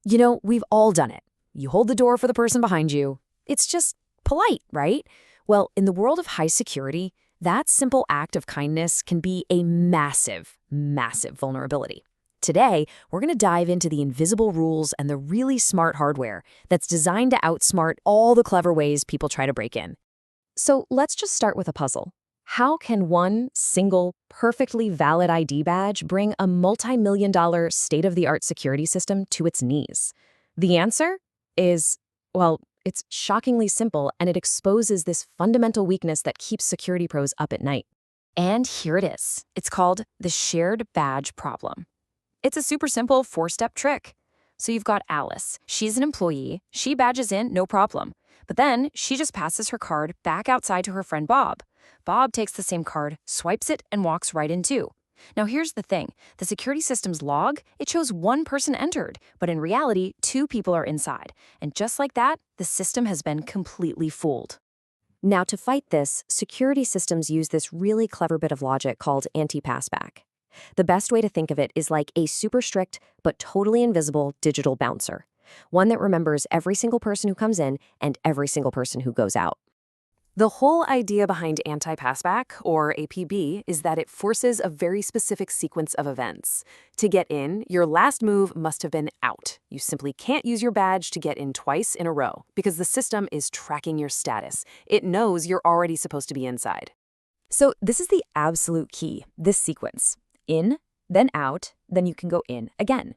You know, we've all done it. You hold the door for the person behind you. It's just polite, right? Well, in the world of high security, that simple act of kindness can be a massive, massive vulnerability. Today, we're going to dive into the invisible rules and the really smart hardware that's designed to outsmart all the clever ways people try to break in. So let's just start with a puzzle. How can one single, perfectly valid ID badge bring a multi-million-dollar state-of-the-art security system to its knees? The answer is, well, it's shockingly simple, and it exposes this fundamental weakness that keeps security pros up at night. And here it is. It's called the shared badge problem. It's a super simple four-step trick. So you've got Alice. She's an employee. She badges in, no problem. But then she just passes her card back outside to her friend Bob. Bob takes the same card, swipes it, and walks right in too. Now here's the thing. The security system's log, it shows one person entered, but in reality, two people are inside. And just like that, the system has been completely fooled. Now to fight this, security systems use this really clever bit of logic called anti-passback. The best way to think of it is like a super strict but totally invisible digital bouncer. One that remembers every single person who comes in and every single person who goes out. The whole idea behind anti-passback, or APB, is that it forces a very specific sequence of events. To get in, your last move must have been out. You simply can't use your badge to get in twice in a row, because the system is tracking your status. It knows you're already supposed to be inside. So this is the absolute key, this sequence. In, then out, then you can go in again.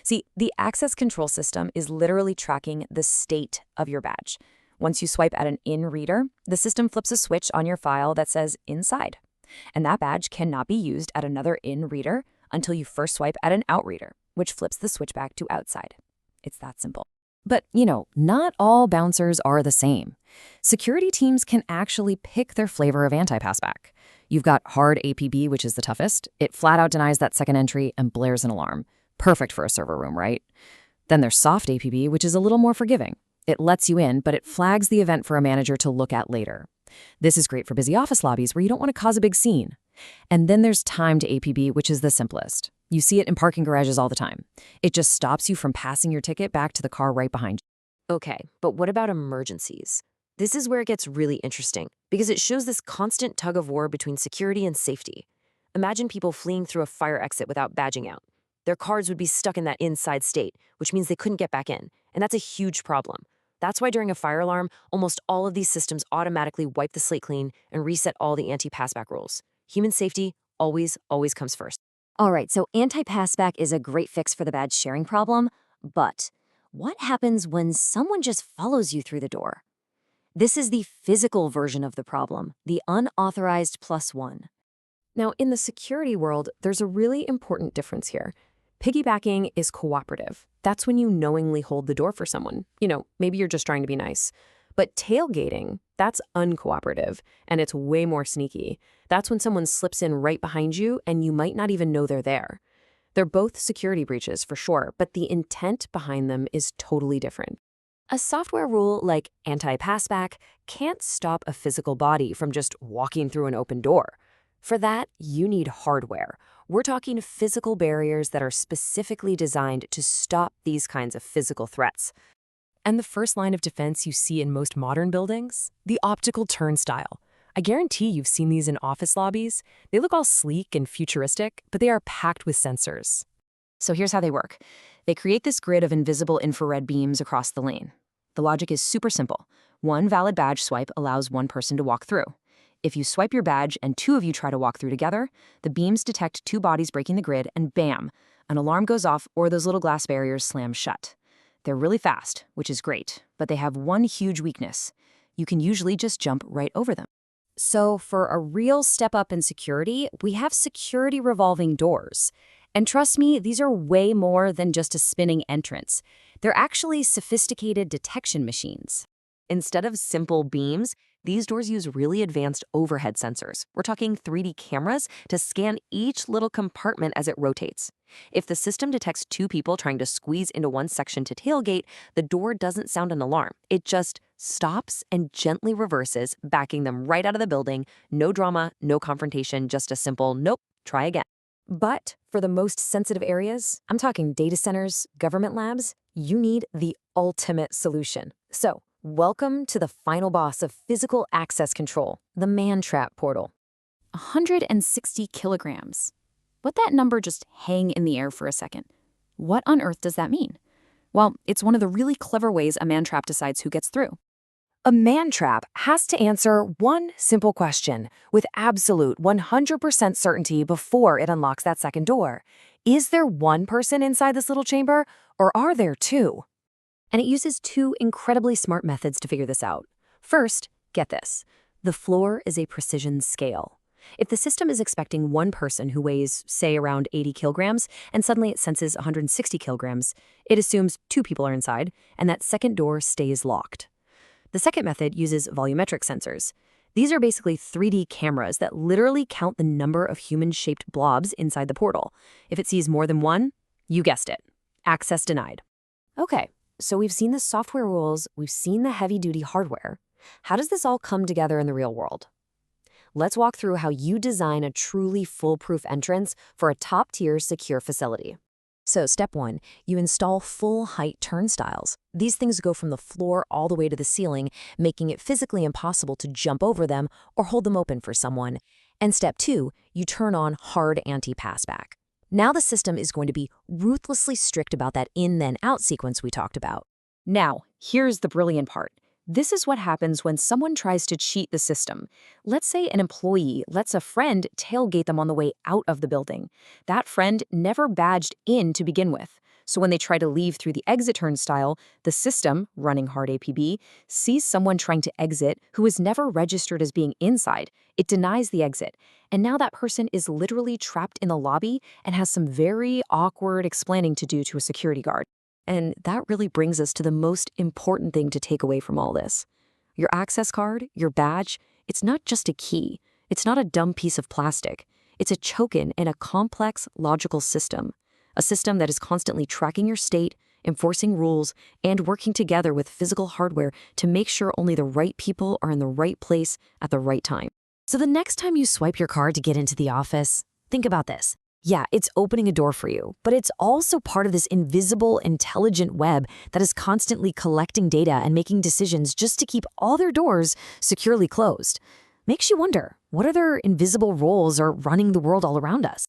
See, the access control system is literally tracking the state of your badge. Once you swipe at an in reader, the system flips a switch on your file that says inside. And that badge cannot be used at another in reader until you first swipe at an out reader, which flips the switch back to outside. It's that simple. But, not all bouncers are the same. Security teams can actually pick their flavor of anti-passback. You've got hard APB, which is the toughest. It flat out denies that second entry and blares an alarm. Perfect for a server room, right? Then there's soft APB, which is a little more forgiving. It lets you in, but it flags the event for a manager to look at later. This is great for busy office lobbies where you don't want to cause a big scene. And then there's timed APB, which is the simplest. You see it in parking garages all the time. It just stops you from passing your ticket back to the car right behind you. Okay, but what about emergencies? This is where it gets really interesting, because it shows this constant tug of war between security and safety. Imagine people fleeing through a fire exit without badging out. Their cards would be stuck in that inside state, which means they couldn't get back in, and that's a huge problem. That's why during a fire alarm, almost all of these systems automatically wipe the slate clean and reset all the anti-passback rules. Human safety always comes first. All right, so anti-passback is a great fix for the badge sharing problem, but what happens when someone just follows you through the door? This is the physical version of the problem, the unauthorized +1. Now, in the security world, there's a really important difference here. Piggybacking is cooperative. That's when you knowingly hold the door for someone. Maybe you're just trying to be nice. But tailgating, that's uncooperative, and it's way more sneaky. That's when someone slips in right behind you, and you might not even know they're there. They're both security breaches, for sure, but the intent behind them is totally different. A software rule like anti-passback can't stop a physical body from just walking through an open door. For that, you need hardware. We're talking physical barriers that are specifically designed to stop these kinds of physical threats. And the first line of defense you see in most modern buildings? The optical turnstile. I guarantee you've seen these in office lobbies. They look all sleek and futuristic, but they are packed with sensors. So here's how they work. They create this grid of invisible infrared beams across the lane. The logic is super simple. One valid badge swipe allows one person to walk through. If you swipe your badge and two of you try to walk through together, the beams detect two bodies breaking the grid and bam, an alarm goes off or those little glass barriers slam shut. They're really fast, which is great, but they have one huge weakness. You can usually just jump right over them. So for a real step up in security, we have security revolving doors. And trust me, these are way more than just a spinning entrance. They're actually sophisticated detection machines. Instead of simple beams, these doors use really advanced overhead sensors. We're talking 3D cameras to scan each little compartment as it rotates. If the system detects two people trying to squeeze into one section to tailgate, the door doesn't sound an alarm. It just stops and gently reverses, backing them right out of the building. No drama, no confrontation, just a simple, nope, try again. But for the most sensitive areas, I'm talking data centers, government labs, you need the ultimate solution. So, welcome to the final boss of physical access control, the man-trap portal. 160 kilograms. Let that number just hang in the air for a second. What on earth does that mean? Well, it's one of the really clever ways a man-trap decides who gets through. A man-trap has to answer one simple question with absolute 100% certainty before it unlocks that second door. Is there one person inside this little chamber, or are there two? And it uses two incredibly smart methods to figure this out. First, get this. The floor is a precision scale. If the system is expecting one person who weighs, say, around 80 kilograms, and suddenly it senses 160 kilograms, it assumes two people are inside, and that second door stays locked. The second method uses volumetric sensors. These are basically 3D cameras that literally count the number of human-shaped blobs inside the portal. If it sees more than one, you guessed it, access denied. Okay, so we've seen the software rules, we've seen the heavy-duty hardware. How does this all come together in the real world? Let's walk through how you design a truly foolproof entrance for a top-tier secure facility. So step 1, you install full-height turnstiles. These things go from the floor all the way to the ceiling, making it physically impossible to jump over them or hold them open for someone. And step 2, you turn on hard anti-passback. Now the system is going to be ruthlessly strict about that in-then-out sequence we talked about. Now, here's the brilliant part. This is what happens when someone tries to cheat the system. Let's say an employee lets a friend tailgate them on the way out of the building. That friend never badged in to begin with. So when they try to leave through the exit turnstile, the system, running hard APB, sees someone trying to exit who is never registered as being inside. It denies the exit. And now that person is literally trapped in the lobby and has some very awkward explaining to do to a security guard. And that really brings us to the most important thing to take away from all this. Your access card, your badge, it's not just a key. It's not a dumb piece of plastic. It's a token in a complex, logical system. A system that is constantly tracking your state, enforcing rules, and working together with physical hardware to make sure only the right people are in the right place at the right time. So the next time you swipe your card to get into the office, think about this. Yeah, it's opening a door for you, but it's also part of this invisible, intelligent web that is constantly collecting data and making decisions just to keep all their doors securely closed. Makes you wonder, what other invisible roles are running the world all around us?